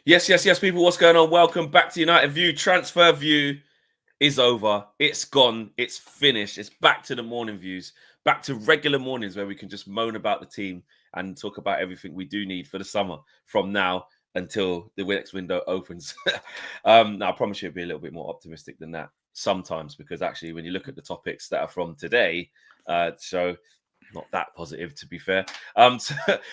Yes, people. What's going on? Welcome back to United View. Transfer View is over. It's gone. It's finished. It's back to the morning views, back to regular mornings where we can just moan about the team and talk about everything we do need for the summer from now until the next window opens. Now, I promise you it'll be a little bit more optimistic than that sometimes, because actually when you look at the topics that are from today, so not that positive, to be fair.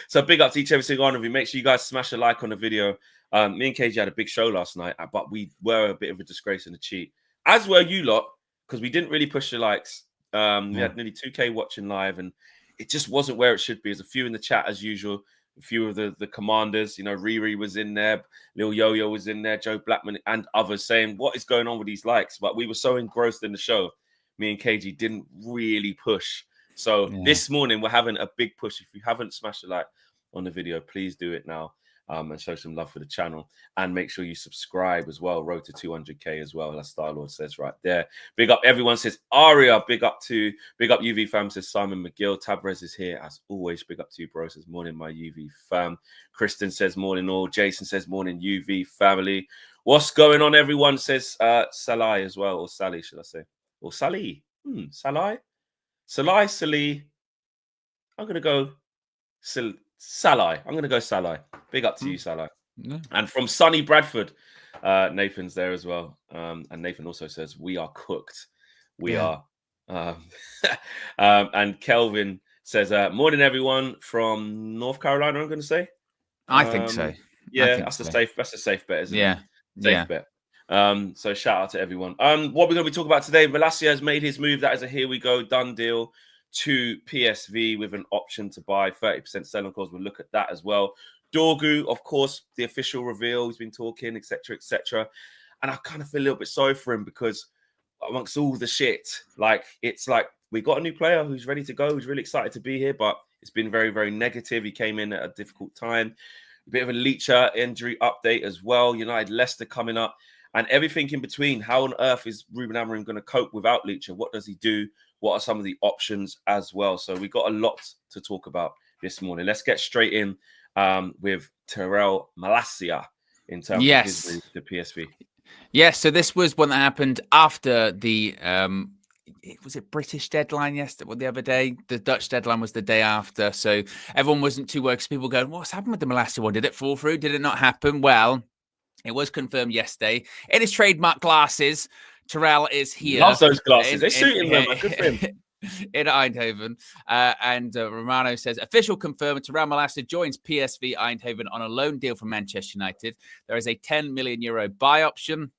So big up to each every single one of you. Make sure you guys smash a like on the video. Me and KG had a big show last night, but we were a bit of a disgrace and a cheat, as were you lot, because we didn't really push the likes. We had nearly 2K watching live, and it just wasn't where it should be. There's a few in the chat as usual. A few of the commanders, Riri was in there, Lil Yo-Yo was in there, Joe Blackman and others saying, what is going on with these likes? But we were so engrossed in the show, me and KG didn't really push. So this morning we're having a big push. If you haven't smashed a like on the video, please do it now, and show some love for the channel, and make sure you subscribe as well. Road to 200k as well. That's Starlord says right there. Big up everyone, says Aria. Big up UV fam, says Simon McGill. Tabrez is here as always. Big up to you, bro, says morning my UV fam. Kristen says morning all. Jason says morning UV family. What's going on, everyone, says Salai as well, or Sally should I say, or Sally. Salai. I'm going to go Salai. I'm going to go Salai. Big up to you, Salai. Yeah. And from sunny Bradford, Nathan's there as well. And Nathan also says, we are cooked. We are. And Kelvin says, morning, everyone, from North Carolina, I'm going to say. I think so. Yeah, that's a safe bet, isn't it? Safe bet. So shout out to everyone. What we're going to be talking about today, Malacia has made his move. That is a here we go, done deal to PSV with an option to buy, 30% selling clause. We'll look at that as well. Dorgu, of course, the official reveal. He's been talking, etc., etc. And I kind of feel a little bit sorry for him, because amongst all the shit, it's like we got a new player who's ready to go, who's really excited to be here, but it's been very, very negative. He came in at a difficult time. A bit of a Leicester injury update as well. United Leicester coming up. And everything in between. How on earth is Ruben Amorim going to cope without Leicester? What does he do? What are some of the options as well? So we got a lot to talk about this morning. Let's get straight in with Tyrell Malacia in terms of his move to PSV. Yes, so this was one that happened after the was it British deadline yesterday or the other day? The Dutch deadline was the day after. So everyone wasn't too worried, because people going, what's happened with the Malacia one? Did it fall through? Did it not happen? Well, it was confirmed yesterday. In his trademark glasses, Tyrell is here. Loves those glasses. They suit him, man. Good for him. In Eindhoven. And Romano says, official confirmed, Tyrell Malacia joins PSV Eindhoven on a loan deal from Manchester United. There is a €10 million buy option.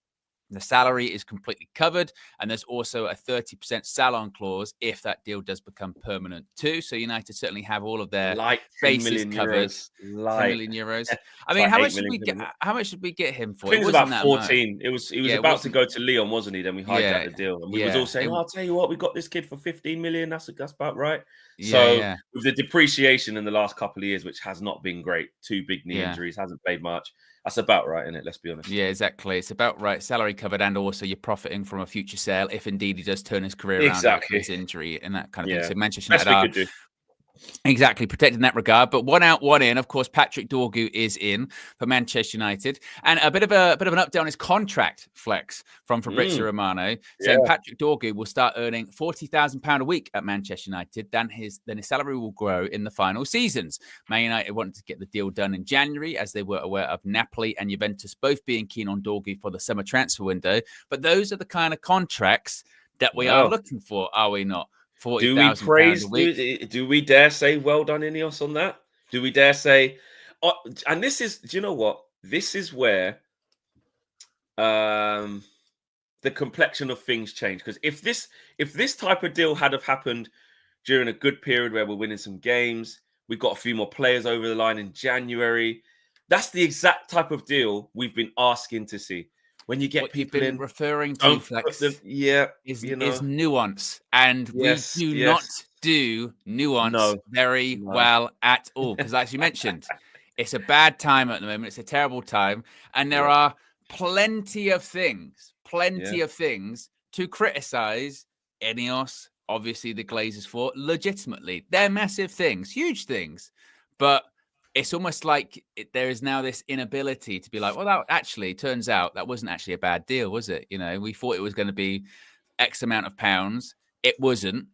The salary is completely covered, and there's also a 30% salon clause if that deal does become permanent too. So United certainly have all of their bases covered. €10 million. I mean, how much did we get him for? I think it was about 14. He was about to go to Leon, wasn't he? Then we hijacked the deal, and we was all saying, "I'll tell you what, we got this kid for 15 million. That's about right." So with the depreciation in the last couple of years, which has not been great, 2 big knee injuries, hasn't played much. That's about right, isn't it? Let's be honest. Yeah, exactly. It's about right. Salary covered, and also you're profiting from a future sale if indeed he does turn his career around after his injury and that kind of thing. So Manchester United are exactly protected in that regard. But one out, one in. Of course, Patrick Dorgu is in for Manchester United, and a bit of an update on his contract flex from Fabrizio Romano, saying Patrick Dorgu will start earning £40,000 a week at Manchester United. Then his salary will grow in the final seasons. Man United wanted to get the deal done in January, as they were aware of Napoli and Juventus both being keen on Dorgu for the summer transfer window. But those are the kind of contracts that we are looking for, are we not? Do we praise? Do we dare say well done, Ineos, on that? Do we dare say? And this is, do you know what? This is where the complexion of things change. Because if this type of deal had have happened during a good period where we're winning some games, we've got a few more players over the line in January. That's the exact type of deal we've been asking to see. When you get people in referring to flex, is nuance, and we do not do nuance very well at all. Because, as you mentioned, it's a bad time at the moment. It's a terrible time, and there are plenty of things to criticize Ineos. Obviously, the Glazers for legitimately, they're massive things, huge things, but it's almost like there is now this inability to be like, well, that actually turns out that wasn't actually a bad deal, was it? We thought it was going to be X amount of pounds. It wasn't.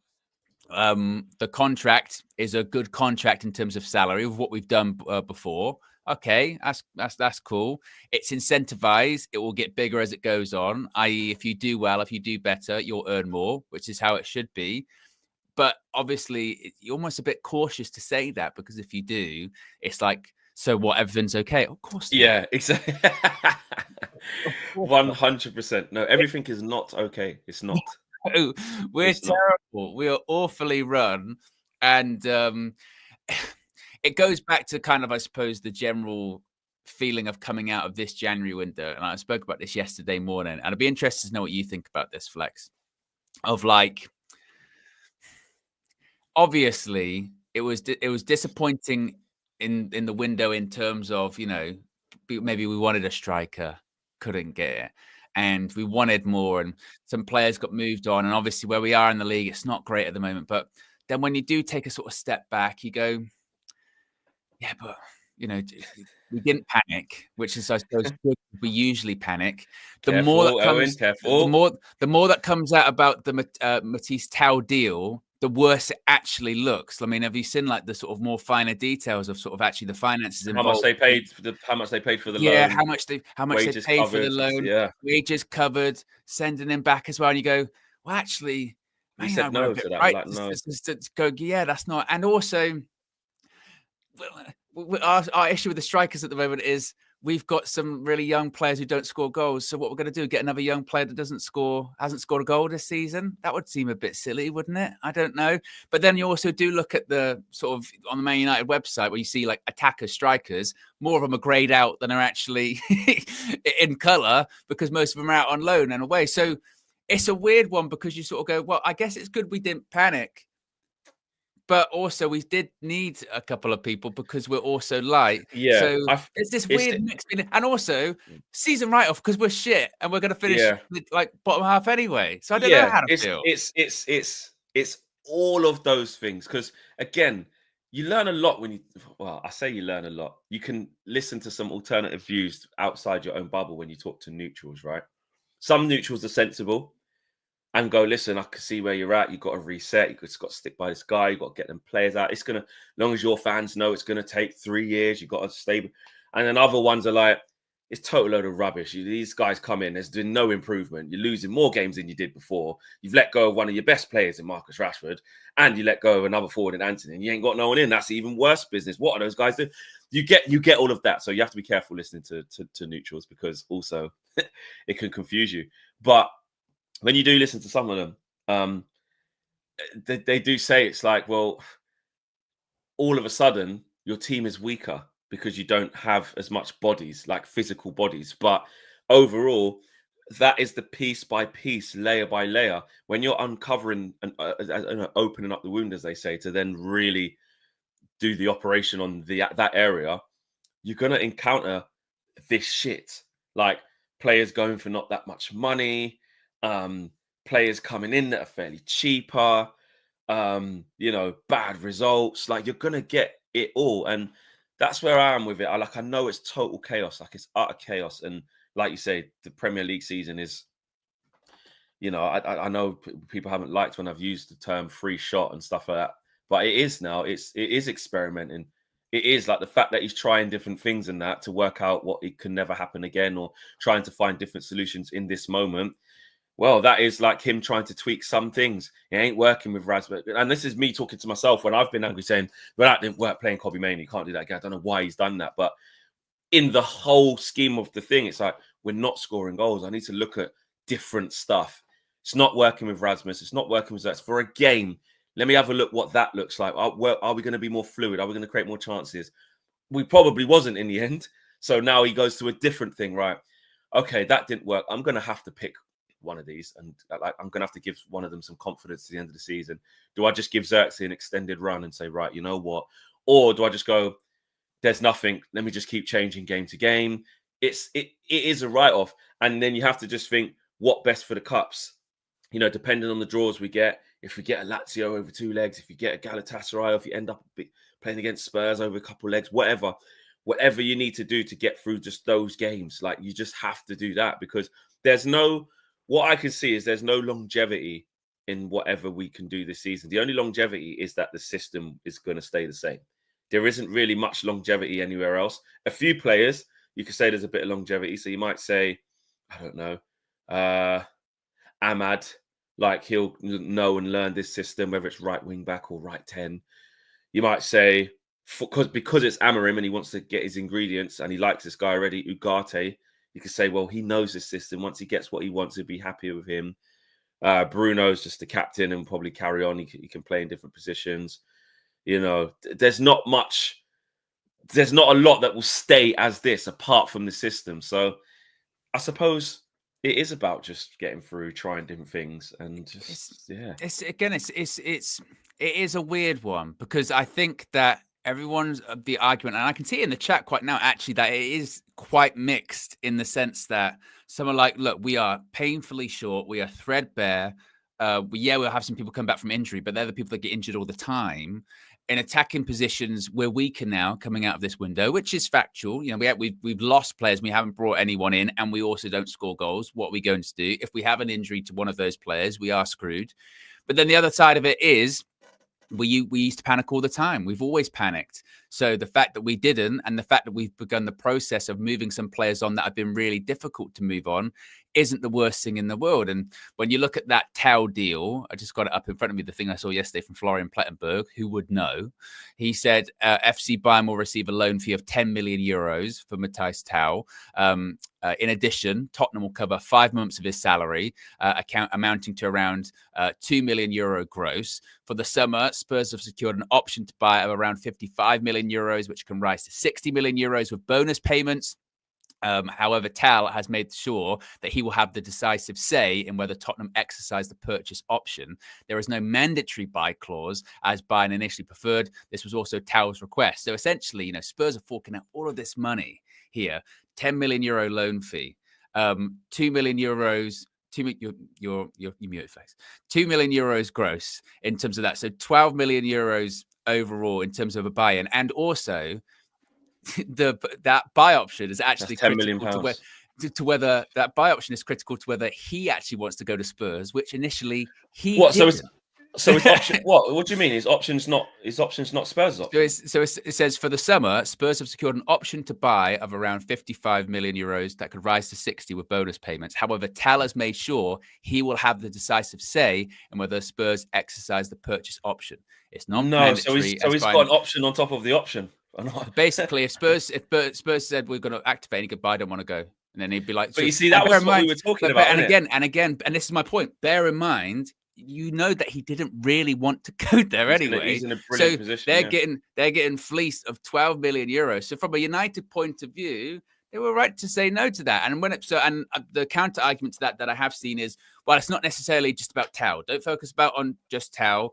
The contract is a good contract in terms of salary of what we've done before. Okay, that's cool. It's incentivized. It will get bigger as it goes on, i.e. if you do well, if you do better, you'll earn more, which is how it should be. But obviously, you're almost a bit cautious to say that, because if you do, it's like, so what, everything's okay? Of course not. Yeah, exactly. 100%. No, everything is not okay. It's not. We're terrible. We are awfully run. And it goes back to kind of, I suppose, the general feeling of coming out of this January window. And I spoke about this yesterday morning. And I'd be interested to know what you think about this, Flex. Of like, obviously, it was disappointing in the window in terms of, maybe we wanted a striker, couldn't get it, and we wanted more, and some players got moved on, and obviously where we are in the league, it's not great at the moment. But then when you do take a sort of step back, you go, yeah, but we didn't panic, which is, I suppose, good. We usually panic. The more that comes out about the Matisse Tau deal, the worse it actually looks. I mean, have you seen like the sort of more finer details of sort of actually the finances involved? How much they paid for the loan? Yeah, how much they paid for the loan? Yeah, wages covered, sending him back as well. And you go, well, actually, we said no to that. Right, like, no. Just go, yeah, that's not. And also, our issue with the strikers at the moment is we've got some really young players who don't score goals. So what we're going to do, get another young player that hasn't scored a goal this season? That would seem a bit silly, wouldn't it? I don't know. But then you also do look at the sort of on the Man United website where you see like attackers, strikers, more of them are greyed out than are actually in colour, because most of them are out on loan and away. So it's a weird one, because you sort of go, well, I guess it's good we didn't panic. But also, we did need a couple of people because we're also light. Yeah. So it's this weird mix. And also, season write-off because we're shit and we're going to finish like bottom half anyway. So I don't know how to feel. It's all of those things. Because, again, you learn a lot when I say you learn a lot. You can listen to some alternative views outside your own bubble when you talk to neutrals, right? Some neutrals are sensible and go, listen, I can see where you're at. You've got to reset. You've got to stick by this guy. You've got to get them players out. It's going to, as long as your fans know it's going to take 3 years, you've got to stay. And then other ones are like, it's total load of rubbish. These guys come in, there's been no improvement. You're losing more games than you did before. You've let go of one of your best players in Marcus Rashford, and you let go of another forward in Anthony, and you ain't got no one in. That's even worse business. What are those guys doing? You get all of that. So you have to be careful listening to neutrals, because also it can confuse you. But when you do listen to some of them, they do say it's like, well, all of a sudden your team is weaker because you don't have as much bodies, like physical bodies. But overall, that is the piece by piece, layer by layer. When you're uncovering and opening up the wound, as they say, to then really do the operation on that area, you're going to encounter this shit. Like players going for not that much money, players coming in that are fairly cheaper, bad results. Like you're going to get it all. And that's where I am with it. I know it's total chaos. Like it's utter chaos. And like you say, the Premier League season is, I know people haven't liked when I've used the term free shot and stuff like that, but it is now. It is experimenting. It is like the fact that he's trying different things and that to work out what it can never happen again, or trying to find different solutions in this moment. Well, that is like him trying to tweak some things. It ain't working with Raspberry. And this is me talking to myself when I've been angry saying, well, that didn't work playing Kobbie Mainoo. You can't do that again. I don't know why he's done that. But in the whole scheme of the thing, it's like, we're not scoring goals. I need to look at different stuff. It's not working with Rasmus. It's not working with Zets. For a game, let me have a look what that looks like. Are we going to be more fluid? Are we going to create more chances? We probably wasn't in the end. So now he goes to a different thing, right? Okay, that didn't work. I'm going to have to pick one of these, and I'm going to have to give one of them some confidence at the end of the season. Do I just give Xerxes an extended run and say, right, you know what? Or do I just go, there's nothing, let me just keep changing game to game? It is a write-off. And then you have to just think, what best for the cups? Depending on the draws we get, if we get a Lazio over 2 legs, if you get a Galatasaray, or if you end up playing against Spurs over a couple legs, whatever you need to do to get through just those games. Like, you just have to do that, because what I can see is there's no longevity in whatever we can do this season. The only longevity is that the system is going to stay the same. There isn't really much longevity anywhere else. A few players, you could say there's a bit of longevity. So you might say, I don't know, Ahmad, like, he'll know and learn this system, whether it's right wing back or right 10. You might say, because it's Amorim and he wants to get his ingredients and he likes this guy already, Ugarte, you could say, well, he knows this system. Once he gets what he wants, he'll be happier with him. Bruno's just the captain and probably carry on. He can play in different positions. You know, there's not a lot that will stay as this apart from the system. So I suppose it is about just getting through, trying different things, and just it is a weird one, because I think that everyone's the argument, and I can see it in the chat quite now, actually, that it is quite mixed in the sense that some are like, look, we are painfully short, we are threadbare. We'll have some people come back from injury, but they're the people that get injured all the time. In attacking positions, we're weaker now coming out of this window, which is factual. You know, we've lost players, we haven't brought anyone in, and we also don't score goals. What are we going to do? If we have an injury to one of those players, we are screwed. But then the other side of it is, we used to panic all the time. We've always panicked. So the fact that we didn't, and the fact that we've begun the process of moving some players on that have been really difficult to move on, isn't the worst thing in the world. And when you look at that Tau deal, I just got it up in front of me, the thing I saw yesterday from Florian Plettenberg, who would know. He said FC Bayern will receive a loan fee of 10 million euros for Matthias Tau. In addition, Tottenham will cover 5 months of his salary, amounting to around 2 million euro gross. For the summer, Spurs have secured an option to buy of around 55 million euros, which can rise to 60 million euros with bonus payments. However, Tal has made sure that he will have the decisive say in whether Tottenham exercise the purchase option. There is no mandatory buy clause, as Bayern initially preferred. This was also Tal's request. So essentially, you know, Spurs are forking out all of this money here. 10 million euro loan fee, 2 million euros. Your muted face. 2 million euros gross in terms of that. So 12 million euros overall in terms of a buy-in, and also that buy option is actually critical to whether that buy option is critical to whether he actually wants to go to Spurs, which initially he didn't. So it's option. What do you mean? Is options not Spurs' option? So it says for the summer, Spurs have secured an option to buy of around 55 million euros that could rise to 60 with bonus payments. However, Tal has made sure he will have the decisive say in whether Spurs exercise the purchase option. It's not mandatory. So he's got an option on top of the option. Basically, if Spurs said we're going to activate, he could buy, I don't want to go. And then he'd be like, but you see, that was what we were talking about. And again, and this is my point. Bear in mind, you know that he didn't really want to go there anyway. He's in a brilliant position. They're getting fleeced of 12 million euros. So from a United point of view, they were right to say no to that. And the counter argument to that I have seen is, well, it's not necessarily just about Tau. Don't focus on just Tau.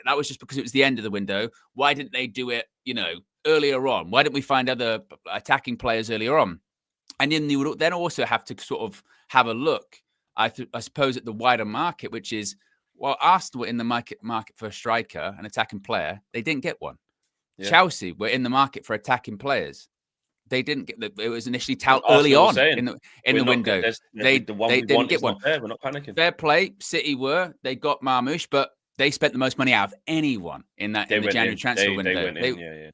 That was just because it was the end of the window. Why didn't they do it, earlier on? Why didn't we find other attacking players earlier on? And then you would then also have to sort of have a look, I suppose, at the wider market, which is, well, Arsenal were in the market for a striker, an attacking player. They didn't get one. Yeah. Chelsea were in the market for attacking players. They didn't get it was initially touted early on in the window. They didn't get one. We're not panicking. Fair play. City were. They got Marmoush, but they spent the most money out of anyone in the January transfer window.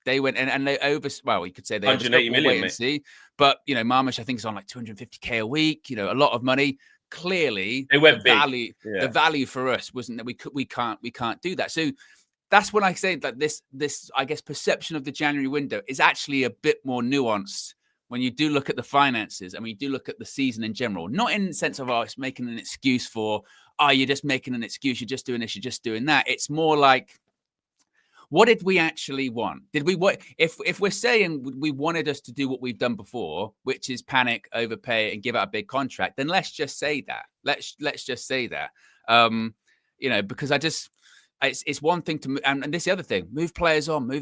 They went in and they you could say they 180 million, and see. But Marmoush, I think, is on like 250k a week. A lot of money. Clearly, they went the value for us wasn't that we can't do that. So that's when I say that this I guess perception of the January window is actually a bit more nuanced when you do look at the finances and when you do look at the season in general. Not in the sense of it's making an excuse for you're just making an excuse, you're just doing this, you're just doing that. It's more like, what did we actually want? Did we what if we're saying we wanted us to do what we've done before, which is panic, overpay, and give out a big contract, then let's just say that. Let's just say that. Because it's one thing to and this is the other thing, move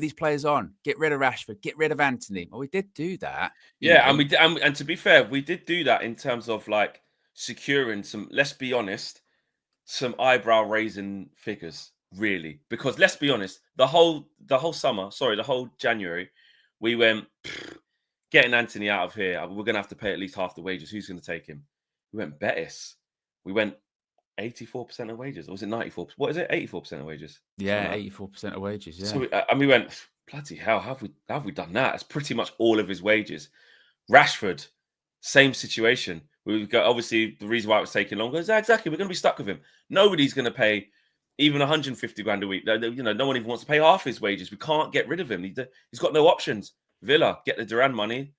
these players on, get rid of Rashford, get rid of Anthony. Well, we did do that. And to be fair, we did do that in terms of like securing some, let's be honest, some eyebrow raising figures. really, because let's be honest, the whole January, we went getting Anthony out of here. We're gonna have to pay at least half the wages. Who's gonna take him? We went Betis. We went 84% of wages, or was it 94%? What is it? 84% of wages. Yeah, 84% of wages. Yeah. So and we went, bloody hell, how have we done that? It's pretty much all of his wages. Rashford, same situation. We've got, obviously, the reason why it was taking longer is exactly, we're going to be stuck with him. Nobody's going to pay even 150 grand a week. You know, no one even wants to pay half his wages. We can't get rid of him. He's got no options. Villa, get the Duran money.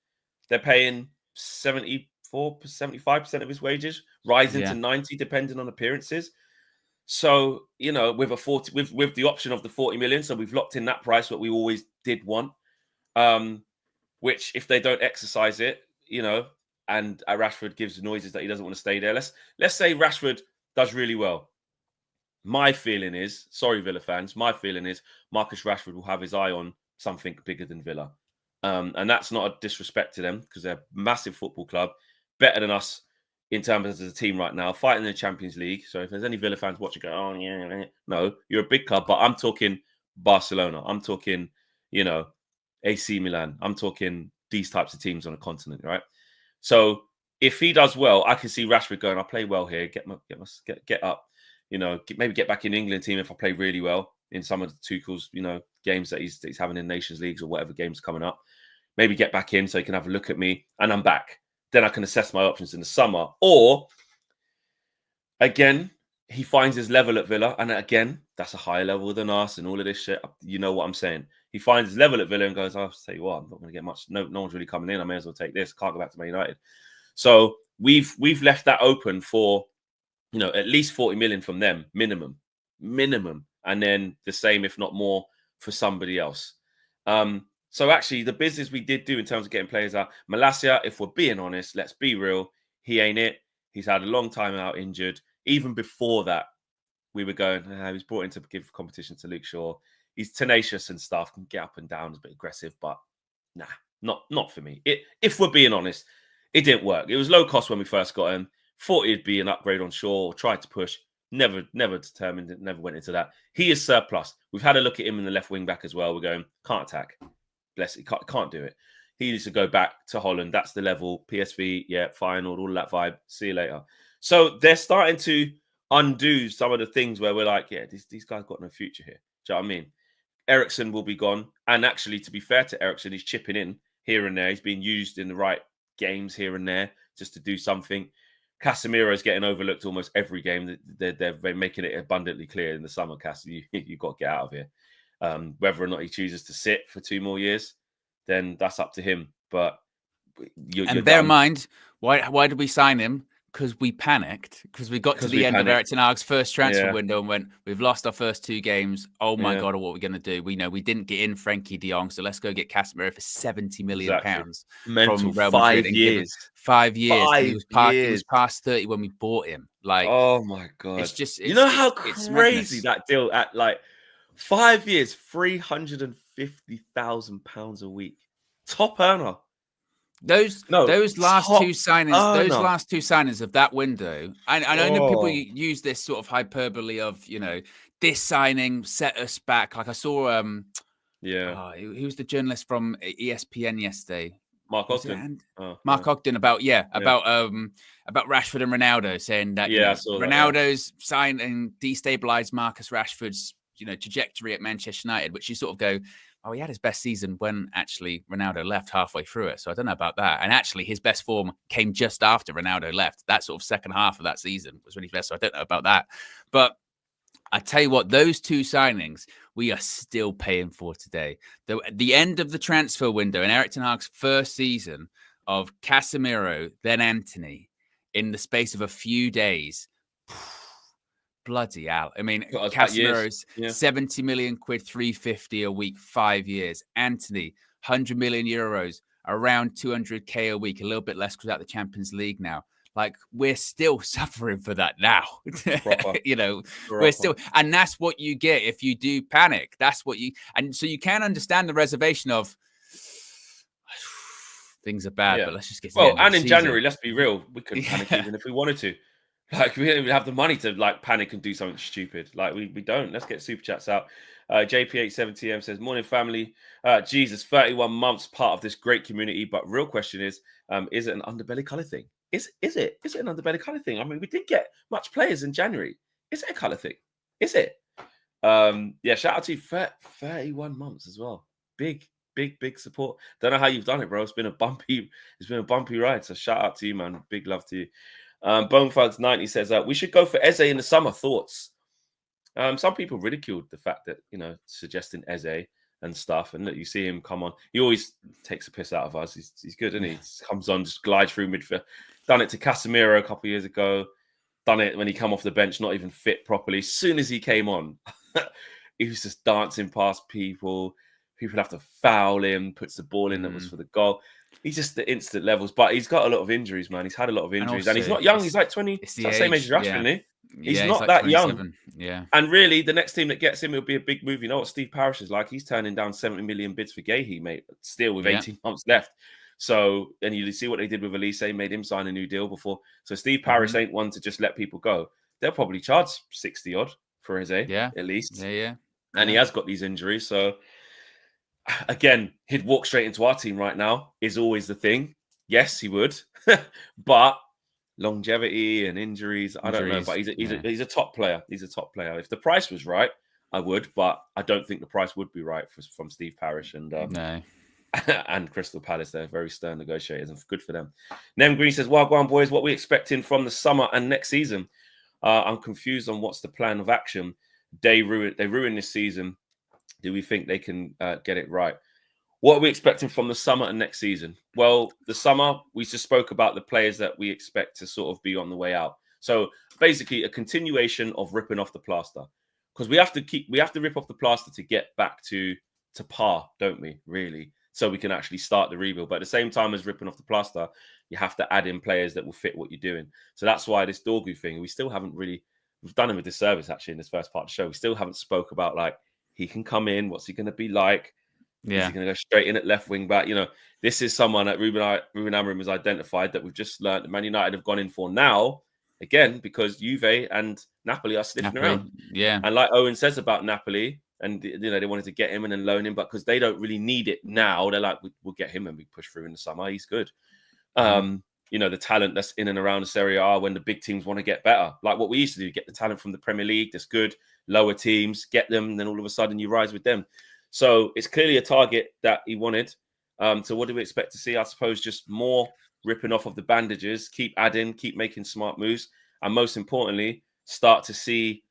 They're paying 75% of his wages, rising to 90 depending on appearances. So, you know, with the option of the 40 million, so we've locked in that price, what we always did want. Which, if they don't exercise it, you know, and Rashford gives noises that he doesn't want to stay there. Let's say Rashford does really well. My feeling is, sorry, Villa fans, my feeling is Marcus Rashford will have his eye on something bigger than Villa. And that's not a disrespect to them, because they're a massive football club, better than us in terms of the team right now, fighting in the Champions League. So if there's any Villa fans watching, go, oh, yeah, no, you're a big club, but I'm talking Barcelona. I'm talking, you know, AC Milan. I'm talking these types of teams on a continent, right? So if he does well, I can see Rashford going, I play well here, get up, you know, maybe get back in the England team if I play really well in some of the Tuchel's, you know, games that he's having in Nations Leagues or whatever games coming up. Maybe get back in so he can have a look at me and I'm back. Then I can assess my options in the summer. Or, again, he finds his level at Villa. And again, that's a higher level than us and all of this shit. You know what I'm saying? He finds his level at Villa and goes, I'll tell you what, I'm not going to get much. No one's really coming in. I may as well take this. Can't go back to Man United. So we've left that open for, you know, at least 40 million from them, minimum. And then the same, if not more, for somebody else. So actually, the business we did do in terms of getting players out, Malacia, if we're being honest, let's be real, he ain't it. He's had a long time out injured. Even before that, we were going, he was brought in to give competition to Luke Shaw. He's tenacious and stuff, can get up and down, is a bit aggressive, but nah, not for me. If we're being honest, it didn't work. It was low cost when we first got him. Thought it'd be an upgrade on Shaw, tried to push, never determined it, never went into that. He is surplus. We've had a look at him in the left wing back as well. We're going, can't attack. Bless it, can't do it. He needs to go back to Holland. That's the level. PSV, yeah, fine, all that vibe. See you later. So they're starting to undo some of the things where we're like, yeah, these guys got no future here. Do you know what I mean? Eriksen will be gone. And actually, to be fair to Eriksen, he's chipping in here and there. He's being used in the right games here and there just to do something. Casemiro's getting overlooked almost every game. They're making it abundantly clear in the summer, Cas, you've got to get out of here. Whether or not he chooses to sit for 2 more years, then that's up to him. But you're bear in mind, why did we sign him? Because we panicked. Because we got to the end of Erik ten Hag's first transfer window and went, we've lost our first 2 games. Oh my God, what are we going to do? We know we didn't get in Frankie de Jong, so let's go get Casemiro for £70 million from Real Madrid. 5 years. 5 years. He was past 30 when we bought him. Like, oh my God. It's just, you know how crazy that deal at, like, 5 years, £350,000 a week. Top earner. Those last two signings of that window, I know people use this sort of hyperbole of, you know, this signing set us back. Like I saw, he was the journalist from ESPN yesterday. Mark Ogden. Mark Ogden about Rashford and Ronaldo, saying that Ronaldo's signed and destabilized Marcus Rashford's, you know, trajectory at Manchester United, which you sort of go, oh, he had his best season when actually Ronaldo left halfway through it. So I don't know about that. And actually his best form came just after Ronaldo left. That sort of second half of that season was when he's best. So I don't know about that. But I tell you what, those 2 signings we are still paying for today. The end of the transfer window in Erik ten Hag's first season of Casemiro, then Antony, in the space of a few days. Bloody hell. I mean, Casemiro's 70 million quid, 350 a week, 5 years. Antony, 100 million euros, around 200k a week, a little bit less because out the Champions League now. Like, we're still suffering for that now. You know, we're still, and that's what you get if you do panic. That's what and so you can understand the reservation of things are bad, but let's just get to the end of the season. January, let's be real, we couldn't panic even if we wanted to. Like, we don't even have the money to like panic and do something stupid. Like, we don't. Let's get super chats out. JP870M says, morning family. Jesus, 31 months part of this great community. But real question is it an underbelly colour thing? Is it an underbelly colour thing? I mean, we didn't get much players in January. Is it a colour thing? Is it? Yeah, shout out to you. 31 months as well. Big support. Don't know how you've done it, bro. It's been a bumpy ride. So shout out to you, man. Big love to you. Bonefugs90 says we should go for Eze in the summer. Thoughts? Some people ridiculed the fact that, suggesting Eze and stuff, and look, you see him come on. He always takes a piss out of us. He's good, isn't he? He comes on, just glides through midfield. Done it to Casemiro a couple of years ago. Done it when he come off the bench, not even fit properly. As soon as he came on, he was just dancing past people. People have to foul him, puts the ball in that was for the goal. He's just the instant levels, but he's got a lot of injuries, man. He's had a lot of injuries, and he's not young. He's like 20. It's the same age as Rashford, isn't he? He's not like that young. Yeah. And really, the next team that gets him will be a big move. You know what Steve Parish is like? He's turning down 70 million bids for Gahey, mate, still with 18 months left. So, and you see what they did with Elise, made him sign a new deal before. So Steve Parish ain't one to just let people go. They'll probably charge 60 odd for Eze, at least. Yeah. And he has got these injuries. So, again, he'd walk straight into our team right now is always the thing. Yes, he would. But longevity and injuries, I don't know. But he's a top player. He's a top player. If the price was right, I would. But I don't think the price would be right from Steve Parish and and Crystal Palace. They're very stern negotiators and good for them. Nem Green says, Wagwan boys, what we expecting from the summer and next season? I'm confused on what's the plan of action. They ruined this season. Do we think they can get it right? What are we expecting from the summer and next season? Well, the summer, we just spoke about the players that we expect to sort of be on the way out. So basically a continuation of ripping off the plaster, because we have to rip off the plaster to get back to par, don't we? Really? So we can actually start the rebuild. But at the same time as ripping off the plaster, you have to add in players that will fit what you're doing. So that's why this Dorgu thing, we've done him a disservice actually in this first part of the show. We still haven't spoke about like, he can come in. What's he going to be like? Yeah. Is he going to go straight in at left wing back? This is someone that Ruben Amorim has identified that we've just learned that Man United have gone in for now, again, because Juve and Napoli are sniffing around. Yeah. And like Owen says about Napoli, and they wanted to get him and then loan him, but because they don't really need it now, they're like, we'll get him and we push through in the summer. He's good. The talent that's in and around the Serie A when the big teams want to get better. Like what we used to do, get the talent from the Premier League that's good, lower teams, get them, and then all of a sudden you rise with them. So it's clearly a target that he wanted. So what do we expect to see? I suppose just more ripping off of the bandages, keep adding, keep making smart moves, and most importantly, start to see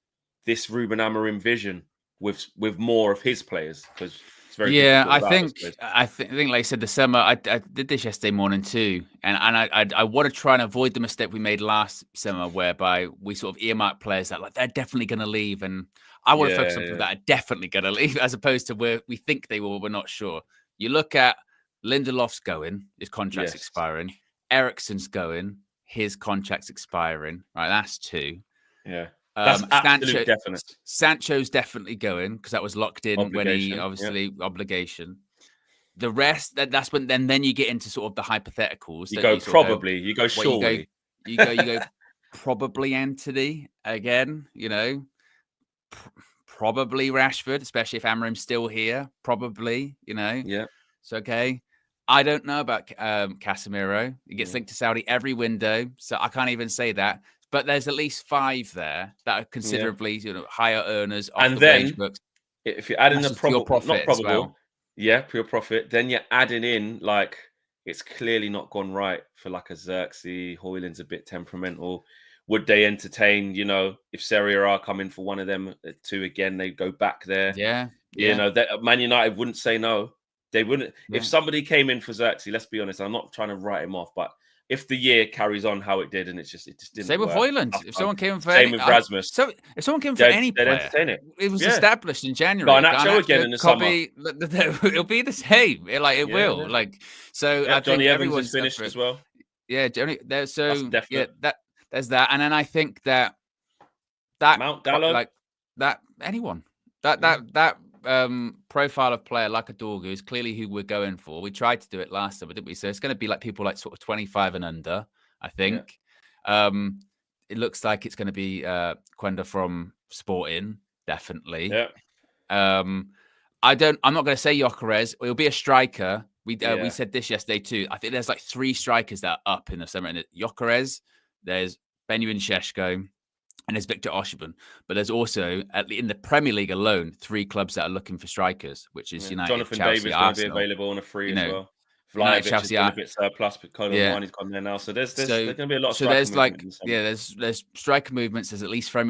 this Ruben Amorim vision with more of his players, because it's very I think like I said, the summer I did this yesterday morning too, and I want to try and avoid the mistake we made last summer, whereby we sort of earmark players that like they're definitely going to leave, and I want to focus on people that are definitely going to leave, as opposed to where we think they will, we're not sure. You look at Lindelof's going, his contract's expiring. Eriksen's going, his contract's expiring. Right, that's two. Yeah. That's absolute definite. Sancho's definitely going because that was locked in when he obligation. The rest, that's when then you get into sort of the hypotheticals. You go probably, you go surely. You go probably Antony again, probably Rashford, especially if Amorim's still here. Probably, Yeah. It's okay. I don't know about Casemiro. He gets linked to Saudi every window, so I can't even say that. But there's at least 5 there that are considerably, higher earners. And then, if you're adding the pure profit, pure profit, then you're adding in like it's clearly not gone right for like a Xerxes. Højlund's a bit temperamental. Would they entertain? If Serie A come in for one of them 2 again, they go back there. Yeah. That Man United wouldn't say no. They wouldn't. Yeah. If somebody came in for Xerxes, let's be honest. I'm not trying to write him off, but if the year carries on how it did, and it just didn't. Same with Højlund. If someone came for with Rasmus. So if someone came for any player, entertain it. It was established in January. Garnacho again in the summer. It'll be the same. It will. Yeah. Like so. Yeah, I Johnny think Evans is finished as well. Yeah, Johnny. There's that, and then I think that Mount Gallo, like that anyone that profile of player like a Dorgu is clearly who we're going for. We tried to do it last summer, didn't we? So it's going to be like people like sort of 25 and under, I think. it looks like it's going to be Quenda from Sporting, definitely. Yeah. I'm not going to say Gyökeres. It'll be a striker. We said this yesterday too. I think there's like 3 strikers that are up in the summer. And Gyökeres, there's Benjamin Šeško, and there's Victor Osimhen. But there's also, in the Premier League alone, 3 clubs that are looking for strikers, which is United, Jonathan Chelsea, Davis Arsenal. Going to be available on a free as well. United, Vlahovic Chelsea, has been a bit surplus, but Colin Wine has gone there now. So there's going to be a lot of striker movement. There's striker movements. There's at least 3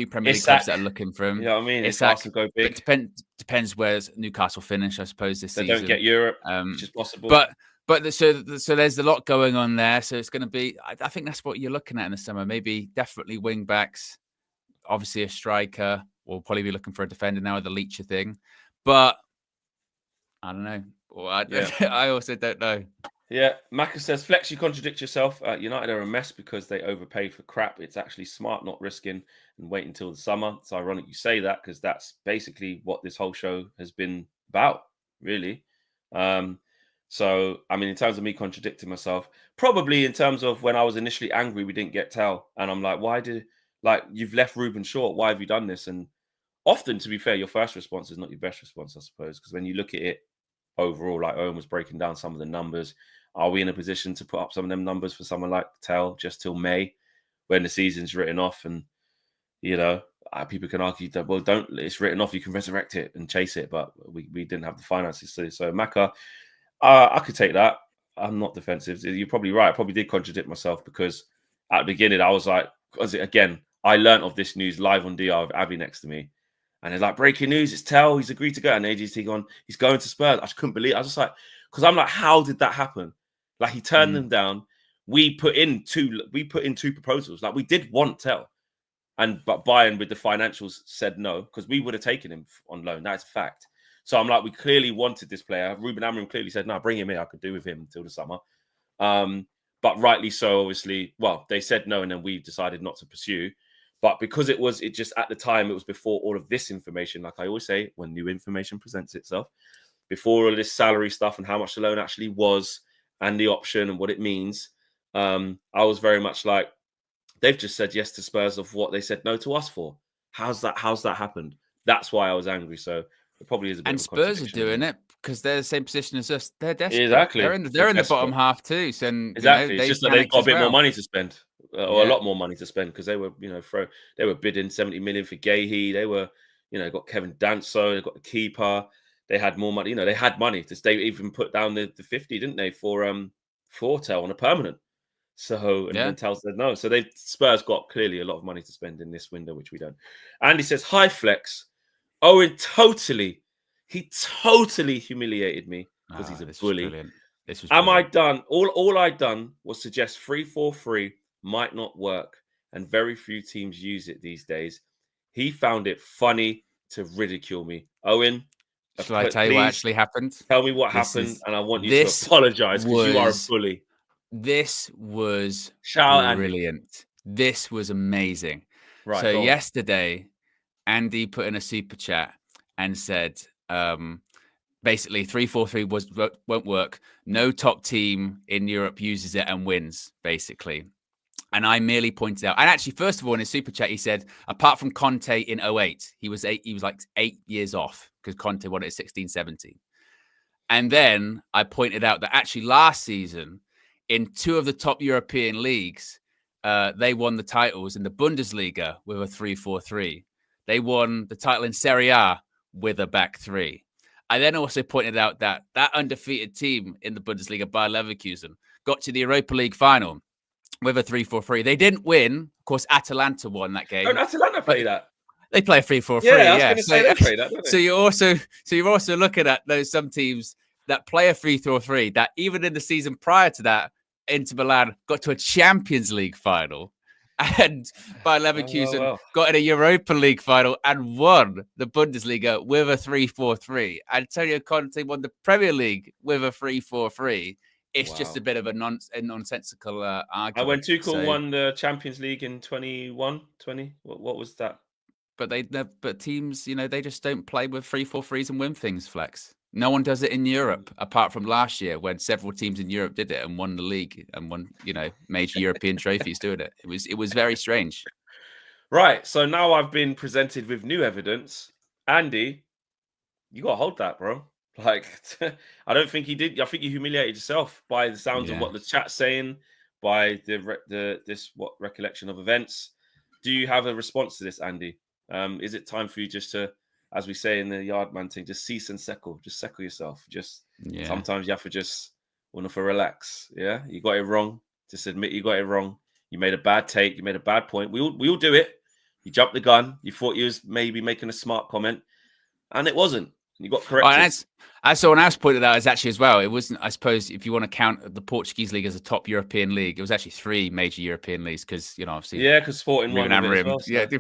Premier League clubs that are looking for him. You know what I mean? It's Arsenal go big. Depends where Newcastle finish, I suppose, this season. They don't get Europe, which is possible. But so there's a lot going on there. So it's going to be. I think that's what you're looking at in the summer. Maybe definitely wing backs. Obviously a striker. We'll probably be looking for a defender now with the Leacher thing. But I don't know. I also don't know. Yeah, Maka says, Flex, you contradict yourself. United are a mess because they overpaid for crap. It's actually smart not risking and wait until the summer. It's ironic you say that because that's basically what this whole show has been about, really. So, I mean, in terms of me contradicting myself, probably in terms of when I was initially angry we didn't get Tell. And I'm like, you've left Ruben short. Why have you done this? And often, to be fair, your first response is not your best response, I suppose, because when you look at it overall, like Owen was breaking down some of the numbers, are we in a position to put up some of them numbers for someone like Tell just till May when the season's written off? And, people can argue that, well, it's written off, you can resurrect it and chase it, but we didn't have the finances to. So Maka, I could take that. I'm not defensive. You're probably right. I probably did contradict myself because at the beginning I was like, again, I learnt of this news live on DR with Abby next to me. And it's like, breaking news, it's Tell, he's agreed to go. And AGT gone, he's going to Spurs. I just couldn't believe it. I was just like, because I'm like, how did that happen? Like, he turned them down. We put in 2 proposals. Like, we did want Tell. But Bayern with the financials said no, because we would have taken him on loan. That's a fact. So I'm like, we clearly wanted this player. Ruben Amorim clearly said, no, bring him in. I could do with him until the summer. But rightly so, obviously. Well, they said no, and then we decided not to pursue. But because it just at the time, it was before all of this information, like I always say, when new information presents itself, before all of this salary stuff and how much the loan actually was and the option and what it means, I was very much like, they've just said yes to Spurs of what they said no to us for. How's that happened? That's why I was angry. So it probably is a bit. And Spurs are doing it because they're the same position as us. They're desperate. Exactly. They're in the bottom half too. So exactly. It's just that they've got a bit more money to spend, or a lot more money to spend, because they were, they were bidding 70 million for Gahey. They were, got Kevin Danso. They got the keeper. They had more money. They had money. They even put down the 50, didn't they, for Tell on a permanent. So then Tell said no. So Spurs got clearly a lot of money to spend in this window, which we don't. Andy says, hi, Flex. Owen totally humiliated me because he's a bully. Am I done? All I done was suggest 3-4-3 might not work, and very few teams use it these days. He found it funny to ridicule me. Owen, shall I tell you what actually happened? Tell me what happened, and I want you to apologize because you are a bully. This was brilliant. This was amazing. Right. So yesterday, Andy put in a super chat and said, basically 3-4-3 won't work. No top team in Europe uses it and wins, basically. And I merely pointed out, and actually, first of all, in his super chat, he said, apart from Conte in 08, he was like 8 years off because Conte won it at 16-17. And then I pointed out that actually last season, in 2 of the top European leagues, they won the titles in the Bundesliga with a 3-4-3. They won the title in Serie A with a back 3. I then also pointed out that undefeated team in the Bundesliga, Bayer Leverkusen, got to the Europa League final with a 3-4-3. They didn't win. Of course, Atalanta won that game. Oh, Atalanta play that? They play a 3-4-3. Yeah, I was going to say they play that, don't they? So you're also looking at some teams that play a 3-4-3 that even in the season prior to that, Inter Milan got to a Champions League final, and Bayer Leverkusen got in a Europa League final and won the Bundesliga with a 3-4-3. Antonio Conte won the Premier League with a 3-4-3. It's just a bit of a nonsensical argument. When Tuchel won the Champions League in 20. What was that? But teams, they just don't play with 3-4-3s and win things, Flex. No one does it in Europe, apart from last year when several teams in Europe did it and won the league and won, major European trophies doing it. It was very strange. Right. So now I've been presented with new evidence. Andy, you got to hold that, bro. Like, I don't think he did. I think you humiliated yourself by the sounds of what the chat's saying, by this recollection of events. Do you have a response to this, Andy? Is it time for you just to, as we say in the Yardman thing, just cease and settle, just settle yourself. Sometimes you have to just want to relax. Yeah, you got it wrong. Just admit you got it wrong. You made a bad take. You made a bad point. We all do it. You jumped the gun. You thought you was maybe making a smart comment, and it wasn't. You got corrected. As someone else pointed out, is actually as well. It wasn't. I suppose if you want to count the Portuguese league as a top European league, it was actually 3 major European leagues because obviously because Sporting won it as well. If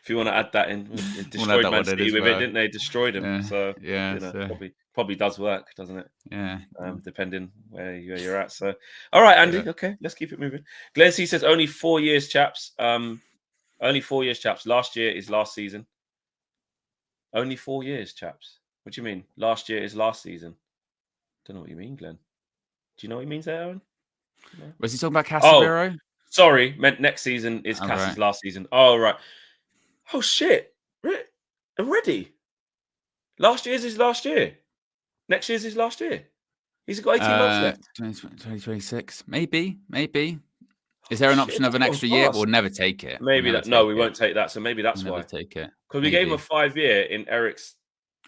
you want to add that in, destroyed Man City with it, didn't they? Destroyed them. Probably does work, doesn't it? Yeah. Depending where you're at. So, all right, Andy. Yeah. Okay, let's keep it moving. Glenn C says only 4 years, chaps. Only 4 years, chaps. Last year is last season. Only 4 years, chaps. What do you mean? Last year is last season. Don't know what you mean, Glenn. Do you know what he means there, Owen? No? Was he talking about Casemiro? Oh, sorry, meant next season is Cass's last season. Oh, right. Oh, shit. Already? Last year's his last year. Next year's his last year. He's got 18 months left. 2026. Maybe. Is there an option of an extra year? We'll never take it. Maybe that. No, we won't take that. So maybe that's why. Take it. Because we gave him a 5-year in Eric's.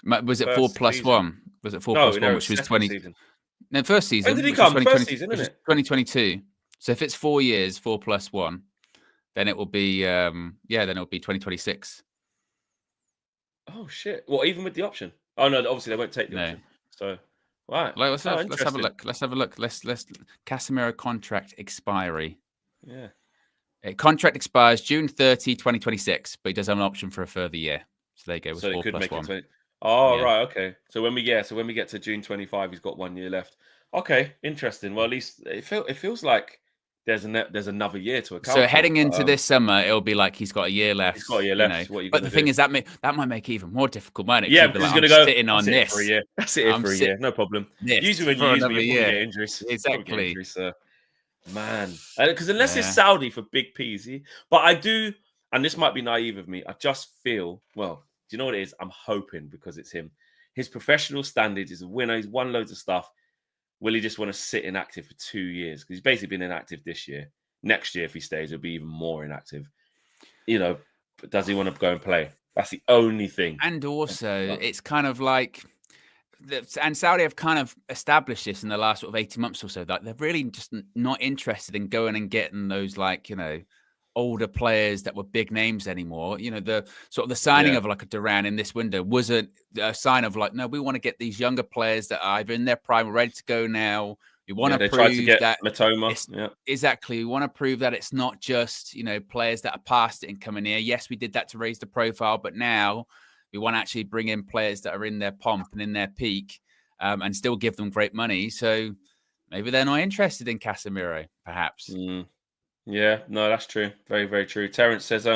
Was it 4 plus 1? Was it 4 plus 1, which was 20? Season. No, first season. When did he come? First season, isn't it? 2022. So if it's 4 years, 4 plus 1, then it will be, then it'll be 2026. Oh shit! Well, even with the option. Oh no, obviously they won't take the option. So, right. Let's have a look. Let's Casemiro contract expiry. Yeah. Contract expires June 30, 2026, but he does have an option for a further year. So there you go. So 4 plus 1. Right. Okay. So when we get to June 25, he's got 1 year left. Okay. Interesting. Well, at least it feels like there's another year to account. So heading into this summer, it'll be like he's got a year left. He's got a year left. But the thing is that might make it even more difficult, might it? Yeah, because he's going to go sitting on this for a year. That's it for a year. No problem. Usually when you use me, you get injuries. Exactly. Man, because unless it's Saudi for big P's, but I do, and this might be naive of me, I just feel, well, do you know what it is? I'm hoping because it's him. His professional standards is a winner. He's won loads of stuff. Will he just want to sit inactive for 2 years? Because he's basically been inactive this year. Next year, if he stays, he'll be even more inactive. But does he want to go and play? That's the only thing. And also, it's kind of like, and Saudi have kind of established this in the last sort of 18 months or so, that they're really just not interested in going and getting those older players that were big names anymore. The sort of the signing of like a Duran in this window was a sign of like, no, we want to get these younger players that are either in their prime or ready to go now. We want to prove that Matoma. Exactly. We want to prove that it's not just, players that are past it and coming here. Yes, we did that to raise the profile, but now we want to actually bring in players that are in their pomp and in their peak and still give them great money. So maybe they're not interested in Casemiro, perhaps. Yeah, no, that's true. Very, very true. Terence says,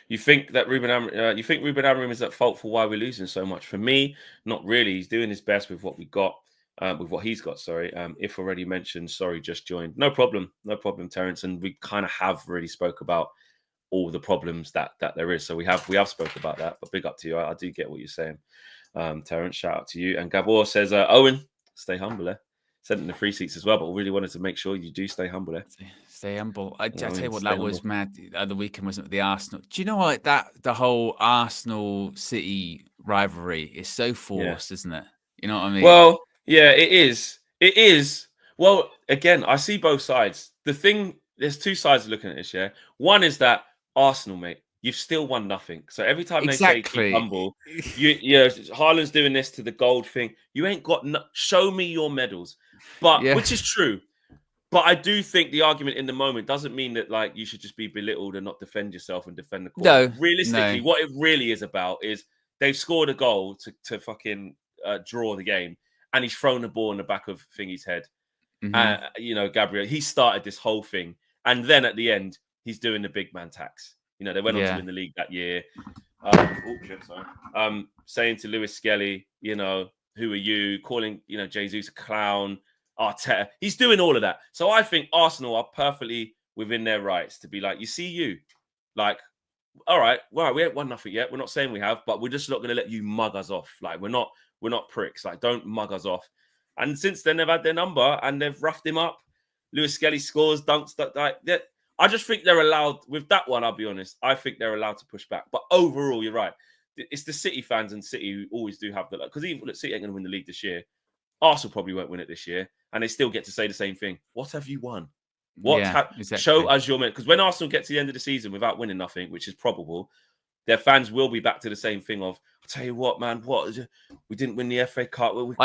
you think Ruben Amorim is at fault for why we're losing so much? For me, not really. He's doing his best with what we got, with what he's got. Sorry, if already mentioned, sorry, just joined. No problem, Terence. And we kind of have really spoke about all the problems that there is. So we have spoke about that. But big up to you. I do get what you're saying, Terence. Shout out to you. And Gabor says, Owen, stay humble. Sent in the free seats as well, but we really wanted to make sure you do stay humble. Stay humble. I tell you what, that was mad. The weekend wasn't the Arsenal. Do you know what? The whole Arsenal City rivalry is so forced, isn't it? You know what I mean? Well, yeah, it is. It is. Well, again, I see both sides. There's two sides of looking at this. Yeah, one is that Arsenal, mate, you've still won nothing. So every time they say keep humble, Haaland's doing this to the gold thing. You ain't got show me your medals, which is true. But I do think the argument in the moment doesn't mean that you should just be belittled and not defend yourself and defend the court. No, realistically, what it really is about is they've scored a goal to fucking draw the game, and he's thrown the ball in the back of Thingy's head. Gabriel, he started this whole thing, and then at the end, he's doing the big man tax. You know, they went on to win the league that year. Saying to Lewis Skelly, you know, who are you? Calling, you know, Jesus a clown, Arteta. He's doing all of that. So I think Arsenal are perfectly within their rights to be like, you see, you like, all right, well, we ain't won nothing yet. We're not saying we have, but we're just not going to let you mug us off. Like, we're not pricks. Like, don't mug us off. And since then, they've had their number and they've roughed him up. Lewis Skelly scores, dunks, I just think they're allowed, with that one, I'll be honest, I think they're allowed to push back. But overall, you're right. It's the City fans and City who always do have the, because even City ain't going to win the league this year. Arsenal probably won't win it this year. And they still get to say the same thing. What have you won? Exactly. Show us your men. Because when Arsenal get to the end of the season without winning nothing, which is probable, their fans will be back to the same thing of, I'll tell you what, man, we didn't win the FA Cup. When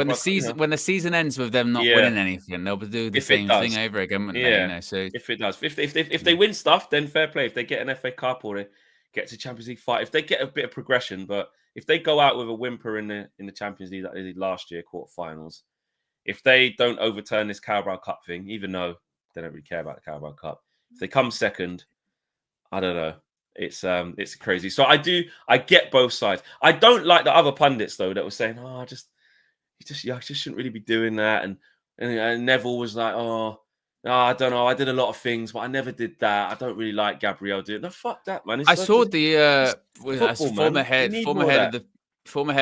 the season ends with them not winning anything, they'll do the same thing over again, wouldn't they? You know, so if it does, if they win stuff, then fair play. If they get an FA Cup or they get to Champions League fight, if they get a bit of progression, but if they go out with a whimper in the Champions League that they did last year, quarterfinals, if they don't overturn this Carabao Cup thing, even though they don't really care about the Carabao Cup, if they come second, I don't know. It's crazy. So I get both sides. I don't like the other pundits though that were saying, "Oh, I just shouldn't really be doing that." And Neville was like, "Oh, no, I don't know. I did a lot of things, but I never did that. I don't really like Gabriel doing." No, fuck that, man. I saw the former head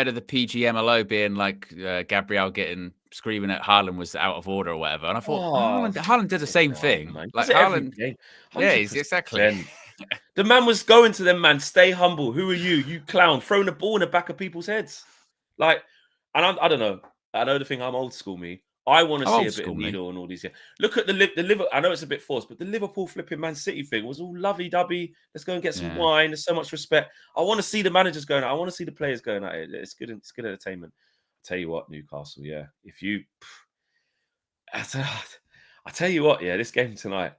of the PGMLO being like Gabriel screaming at Haaland was out of order or whatever, and I thought Haaland did the same thing. Man. Like Haaland, he's exactly. The man was going to them, man. Stay humble. Who are you? You clown. Throwing the ball in the back of people's heads. Like, and I don't know. I know the thing. I'm old school, me. I want to see a bit of needle and all these. Look at the Liverpool. I know it's a bit forced, but the Liverpool flipping Man City thing was all lovey-dovey. Let's go and get some wine. There's so much respect. I want to see the managers going out. I want to see the players going at it. It's good. It's good entertainment. I tell you what, Newcastle. Yeah, if you, I tell you what. Yeah, this game tonight.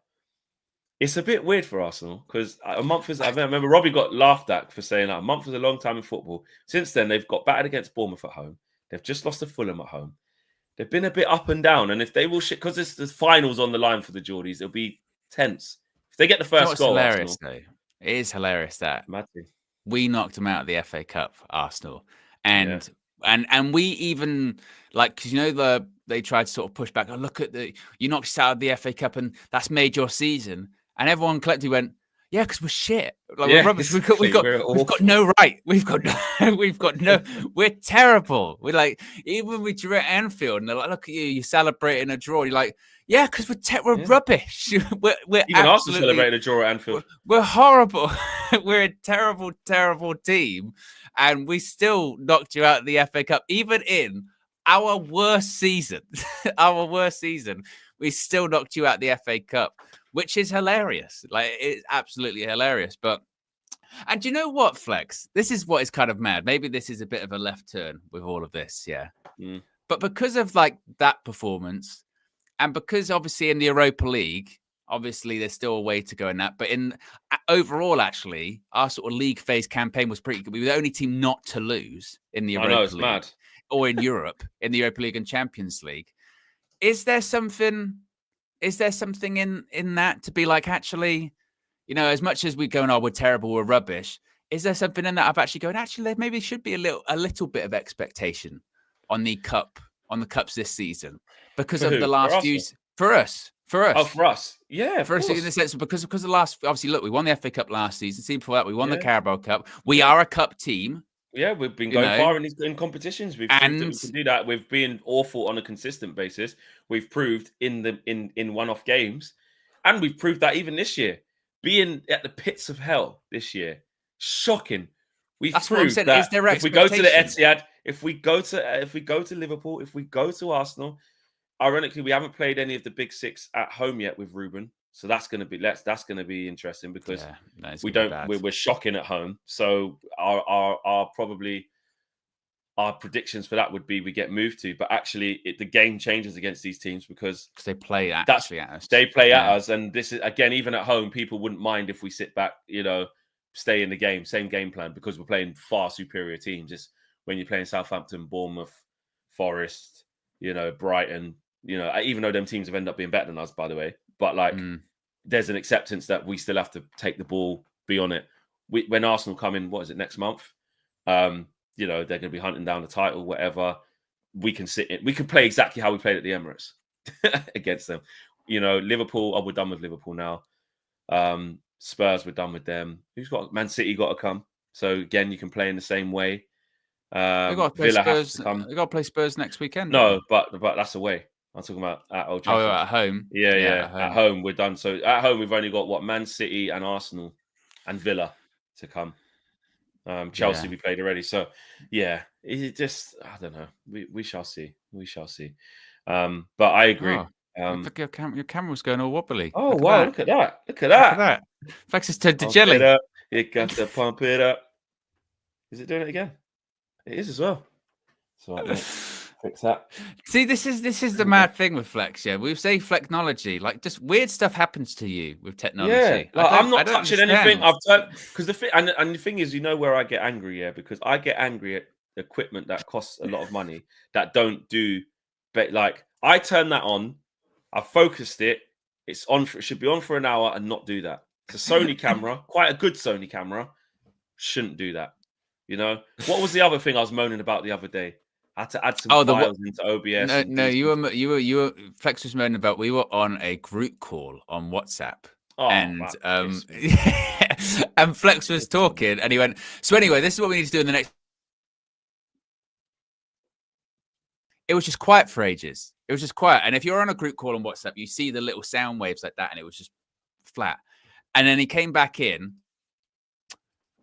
It's a bit weird for Arsenal because a month was. I remember Robbie got laughed at for saying that a month was a long time in football. Since then, they've got battered against Bournemouth at home. They've just lost to Fulham at home. They've been a bit up and down, and if they will shit, because there's finals on the line for the Geordies, it'll be tense. If they get the first goal, hilarious though. It is hilarious that we knocked them out of the FA Cup, Arsenal, and we even because they tried to sort of push back. Oh, look at you knocked us out of the FA Cup, and that's made your season. And everyone collectively went, "Yeah, because we're shit. Like we're rubbish. We've got no right. We've got no. We're terrible. We're like even when we drew at Anfield, and they're like, "Look at you, you're celebrating a draw." You're like, "Yeah, because we're rubbish. we're even Arsenal celebrating a draw at Anfield. We're horrible. We're a terrible, terrible team, and we still knocked you out of the FA Cup, even in our worst season. We still knocked you out of the FA Cup." Which is hilarious. Like, it's absolutely hilarious. And do you know what, Flex? This is what is kind of mad. Maybe this is a bit of a left turn with all of this, yeah. But because of that performance, and because obviously in the Europa League, obviously there's still a way to go in that. But overall, actually, our sort of league phase campaign was pretty good. We were the only team not to lose in the Europa League, mad. Or in Europe, in the Europa League and Champions League. Is there something in that to be like, actually, as much as we're going, we're terrible, we're rubbish, is there something in that of actually going, actually, there maybe should be a little bit of expectation on the cups this season because of the last few for us. Oh, for us. Yeah, for us in the sense because of the last, obviously, look, we won the FA Cup last season. Season before that, we won the Carabao Cup. We are a cup team. Yeah, we've been going far in competitions. We've proved that we can do that. We've been awful on a consistent basis. We've proved in one-off games, and we've proved that even this year, being at the pits of hell this year, shocking. We've proved that if we go to the Etihad, if we go to Liverpool, if we go to Arsenal, ironically, we haven't played any of the big six at home yet with Ruben. So that's going to be interesting because we're shocking at home. So our predictions for that would be we get moved to, but actually the game changes against these teams because they play at us. They play at us, and this is again even at home. People wouldn't mind if we sit back, stay in the game, same game plan because we're playing far superior teams. It's when you're playing Southampton, Bournemouth, Forest, Brighton, even though them teams have ended up being better than us, by the way. But there's an acceptance that we still have to take the ball be on it. When Arsenal come in, what is it, next month? They're going to be hunting down the title, whatever. We can we can play exactly how we played at the Emirates against them. Liverpool, we're done with Liverpool now. Spurs, we're done with them. Man City got to come. So again, you can play in the same way. They got to play Villa Spurs. have to come. They got to play Spurs next weekend. No, but that's away. I'm talking about at Old Trafford. Oh, at home. Yeah. At home, we're done. So at home, we've only got Man City and Arsenal and Villa to come. Chelsea we played already. So yeah, it just, I don't know. We shall see. We shall see. But I agree. Look, your camera's going all wobbly. Oh, wow. Look at that. Look at that. Flex has turned to jelly. You got to pump it up. Is it doing it again? It is as well. So fix that. See, this is the mad thing with Flex. Yeah, we say Flexnology, like just weird stuff happens to you with technology. Yeah, I'm not touching anything. I've done because the thing and the thing is, where I get angry, because I get angry at equipment that costs a lot of money that don't do, but like I turn that on, I focused it. It's on. It should be on for an hour and not do that. It's a Sony camera, quite a good Sony camera. Shouldn't do that. What was the other thing I was moaning about the other day? I had to add some files into OBS. No, you were Flex was moaning about. We were on a group call on WhatsApp, and and Flex was talking, and he went. So anyway, this is what we need to do in the next. It was just quiet for ages. It was just quiet, and if you're on a group call on WhatsApp, you see the little sound waves like that, and it was just flat. And then he came back in.